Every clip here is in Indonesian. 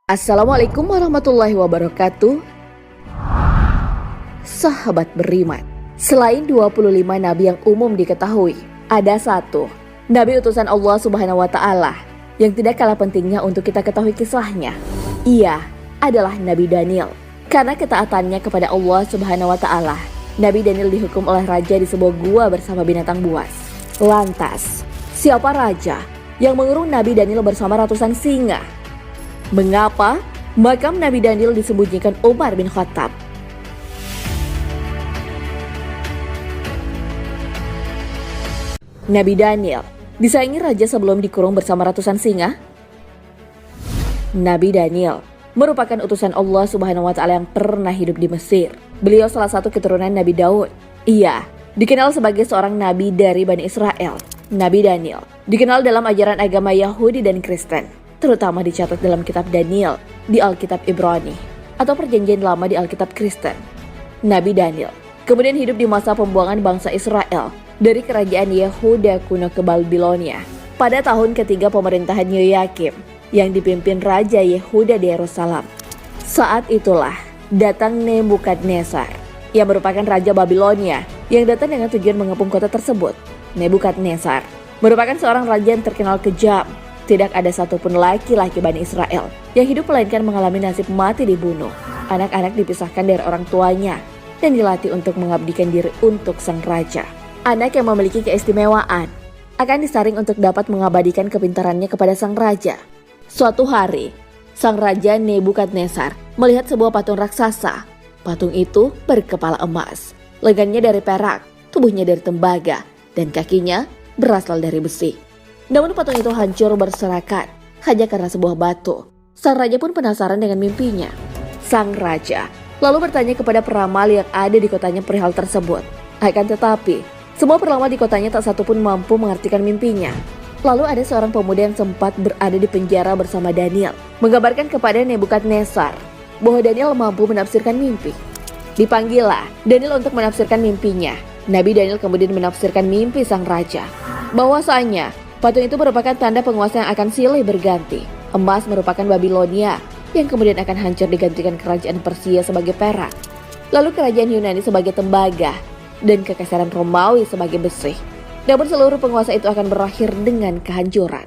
Assalamualaikum warahmatullahi wabarakatuh. Sahabat beriman, selain 25 nabi yang umum diketahui, ada satu nabi utusan Allah Subhanahu wa Ta'ala yang tidak kalah pentingnya untuk kita ketahui kisahnya. Ia adalah Nabi Daniel. Karena ketaatannya kepada Allah Subhanahu wa Ta'ala, Nabi Daniel dihukum oleh raja di sebuah gua bersama binatang buas. Lantas, siapa raja yang mengurung Nabi Daniel bersama ratusan singa? Mengapa makam Nabi Daniel disembunyikan Umar bin Khattab? Nabi Daniel disayangi raja sebelum dikurung bersama ratusan singa. Nabi Daniel merupakan utusan Allah Subhanahu wa Ta'ala yang pernah hidup di Mesir. Beliau salah satu keturunan Nabi Daud. Ia dikenal sebagai seorang nabi dari Bani Israel. Nabi Daniel dikenal dalam ajaran agama Yahudi dan Kristen, terutama dicatat dalam kitab Daniel di Alkitab Ibrani atau Perjanjian Lama di Alkitab Kristen. Nabi Daniel kemudian hidup di masa pembuangan bangsa Israel dari kerajaan Yehuda kuno ke Babilonia pada tahun ketiga pemerintahan Yoyakim yang dipimpin Raja Yehuda di Yerusalem. Saat itulah datang Nebukadnezar yang merupakan Raja Babilonia yang datang dengan tujuan mengepung kota tersebut. Nebukadnezar merupakan seorang raja yang terkenal kejam. Tidak ada satupun laki-laki Bani Israel yang hidup melainkan mengalami nasib mati dibunuh. Anak-anak dipisahkan dari orang tuanya dan dilatih untuk mengabdikan diri untuk sang raja. Anak yang memiliki keistimewaan akan disaring untuk dapat mengabadikan kepintarannya kepada sang raja. Suatu hari, sang raja Nebukadnezar melihat sebuah patung raksasa. Patung itu berkepala emas, lengannya dari perak, tubuhnya dari tembaga, dan kakinya berasal dari besi. Namun patung itu hancur berserakan hanya karena sebuah batu. Sang raja pun penasaran dengan mimpinya. Sang raja lalu bertanya kepada peramal yang ada di kotanya perihal tersebut. Akan tetapi, semua peramal di kotanya tak satu pun mampu mengartikan mimpinya. Lalu ada seorang pemuda yang sempat berada di penjara bersama Daniel, menggambarkan kepada Nebukadnezar bahwa Daniel mampu menafsirkan mimpi. Dipanggillah Daniel untuk menafsirkan mimpinya. Nabi Daniel kemudian menafsirkan mimpi sang raja, bahwasanya patung itu merupakan tanda penguasa yang akan silih berganti. Emas merupakan Babilonia yang kemudian akan hancur digantikan kerajaan Persia sebagai perak. Lalu kerajaan Yunani sebagai tembaga dan kekaisaran Romawi sebagai besi. Namun seluruh penguasa itu akan berakhir dengan kehancuran.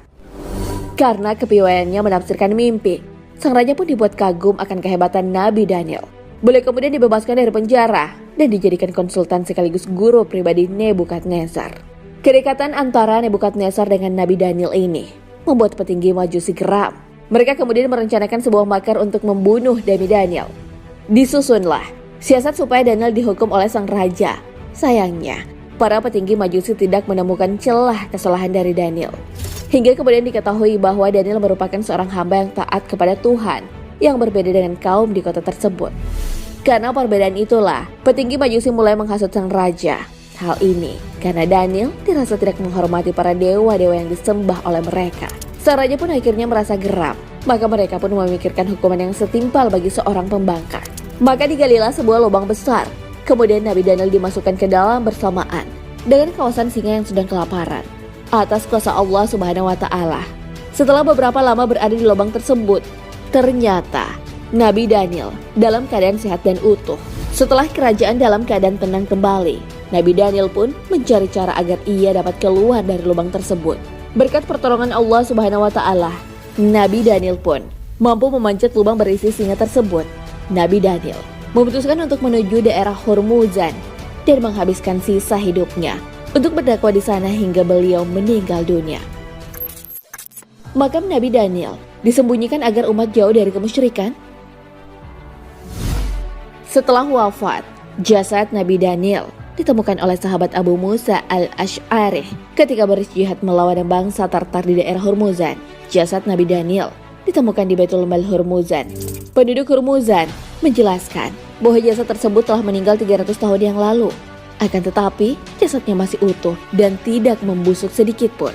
Karena kepiawaiannya menafsirkan mimpi, sang raja pun dibuat kagum akan kehebatan Nabi Daniel. Beliau kemudian dibebaskan dari penjara dan dijadikan konsultan sekaligus guru pribadi Nebukadnezar. Kedekatan antara Nebukadnezar dengan Nabi Daniel ini membuat petinggi Majusi geram. Mereka kemudian merencanakan sebuah makar untuk membunuh Nabi Daniel. Disusunlah siasat supaya Daniel dihukum oleh sang raja. Sayangnya, para petinggi Majusi tidak menemukan celah kesalahan dari Daniel. Hingga kemudian diketahui bahwa Daniel merupakan seorang hamba yang taat kepada Tuhan yang berbeda dengan kaum di kota tersebut. Karena perbedaan itulah, petinggi Majusi mulai menghasut sang raja. Hal ini karena Daniel dirasa tidak menghormati para dewa-dewa yang disembah oleh mereka. Sang raja pun akhirnya merasa geram, maka mereka pun memikirkan hukuman yang setimpal bagi seorang pembangkang. Maka digalilah sebuah lubang besar. Kemudian Nabi Daniel dimasukkan ke dalam bersamaan dengan kawasan singa yang sedang kelaparan. Atas kuasa Allah Subhanahu wa Ta'ala, setelah beberapa lama berada di lubang tersebut, ternyata Nabi Daniel dalam keadaan sehat dan utuh. Setelah kerajaan dalam keadaan tenang kembali, Nabi Daniel pun mencari cara agar ia dapat keluar dari lubang tersebut. Berkat pertolongan Allah Subhanahu wa Ta'ala, Nabi Daniel pun mampu memanjat lubang berisi singa tersebut. Nabi Daniel memutuskan untuk menuju daerah Hormuzan dan menghabiskan sisa hidupnya untuk berdakwah di sana hingga beliau meninggal dunia. Makam Nabi Daniel disembunyikan agar umat jauh dari kemusyrikan. Setelah wafat, jasad Nabi Daniel ditemukan oleh sahabat Abu Musa al-Ash'ari ketika berjihad melawan bangsa Tartar di daerah Hormuzan. Jasad Nabi Daniel ditemukan di Baitul Mal Hormuzan. Penduduk Hormuzan menjelaskan bahwa jasad tersebut telah meninggal 300 tahun yang lalu. Akan tetapi, jasadnya masih utuh dan tidak membusuk sedikit pun.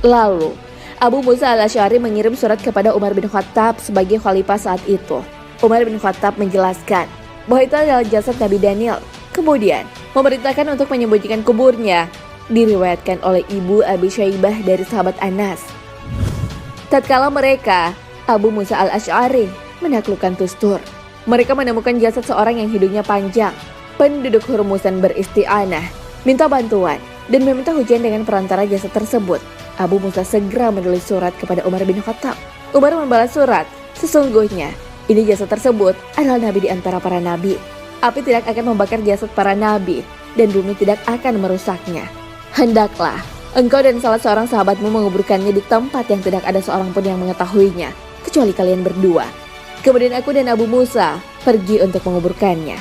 Lalu, Abu Musa al-Ash'ari mengirim surat kepada Umar bin Khattab sebagai khalifah saat itu. Umar bin Khattab menjelaskan bahwa itu adalah jasad Nabi Daniel. Kemudian, memerintahkan untuk menyembunyikan kuburnya. Diriwayatkan oleh Ibu Abi Syaibah dari sahabat Anas. Tatkala mereka Abu Musa al-Asy'ari menaklukkan Tustur. Mereka menemukan jasad seorang yang hidungnya panjang. Penduduk Hurmuzan beristi'anah, minta bantuan, dan meminta hujan dengan perantara jasad tersebut. Abu Musa segera menulis surat kepada Umar bin Khattab. Umar membalas surat, sesungguhnya ini jasad tersebut adalah nabi di antara para nabi. Api tidak akan membakar jasad para nabi, dan bumi tidak akan merusaknya. Hendaklah engkau dan salah seorang sahabatmu menguburkannya di tempat yang tidak ada seorang pun yang mengetahuinya, kecuali kalian berdua. Kemudian aku dan Abu Musa pergi untuk menguburkannya.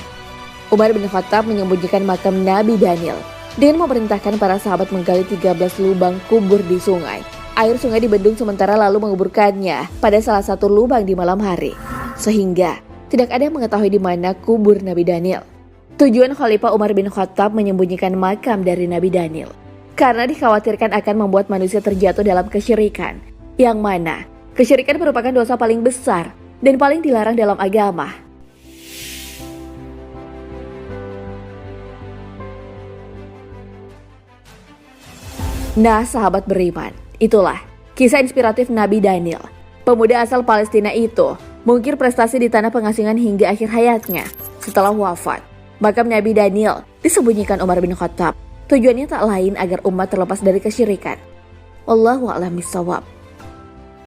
Umar bin Khattab menyembunyikan makam Nabi Daniel dengan memerintahkan para sahabat menggali 13 lubang kubur di sungai. Air sungai dibendung sementara lalu menguburkannya pada salah satu lubang di malam hari, sehingga tidak ada yang mengetahui di mana kubur Nabi Daniel. Tujuan Khalifah Umar bin Khattab menyembunyikan makam dari Nabi Daniel karena dikhawatirkan akan membuat manusia terjatuh dalam kesyirikan, yang mana kesyirikan merupakan dosa paling besar dan paling dilarang dalam agama. Nah, sahabat beriman, itulah kisah inspiratif Nabi Daniel. Pemuda asal Palestina itu mengukir prestasi di tanah pengasingan hingga akhir hayatnya. Setelah wafat, makam Nabi Daniel disembunyikan Umar bin Khattab. Tujuannya tak lain agar umat terlepas dari kesyirikan. Wallahu a'lam bishawab.